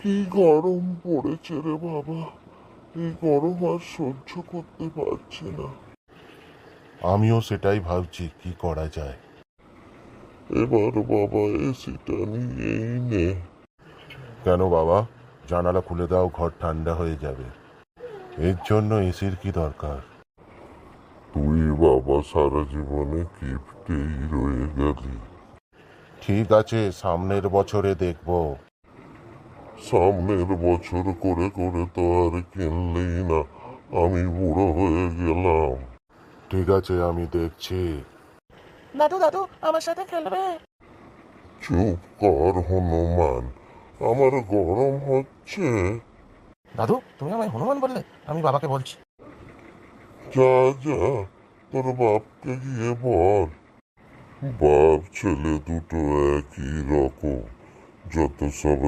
কি গরম পড়েছে রে বাবা, এই গরম আর সহ্য করতে পারছি না। আমিও সেটাই ভাবছি কি করা যায়। এবার বাবা এসিটা নিয়েই নে। কেন বাবা, জানালা খুলে দাও, ঘর ঠান্ডা হয়ে যাবে। এর জন্য এসির কি দরকার? তুই বাবা সারা জীবনে গিফটেই রয়ে গেলি। ঠিক আছে, সামনের বছরে দেখব। সামনের বছর করে করে তো আর কিনলেই না, আমি বুড়ো হয়ে গেলাম। ঠিক আছে, আমি দেখছি। দাদু দাদু আমার সাথে খেলবে? চুপ কর হনুমান, আমার গরম হচ্ছে। দাদু তুমি আমায় হনুমান বললে? আমি বাবাকে বলছি। যা যা, তোর বাপকে গিয়ে বল। বাপ ছেলে দুটো একই রকম, যত সব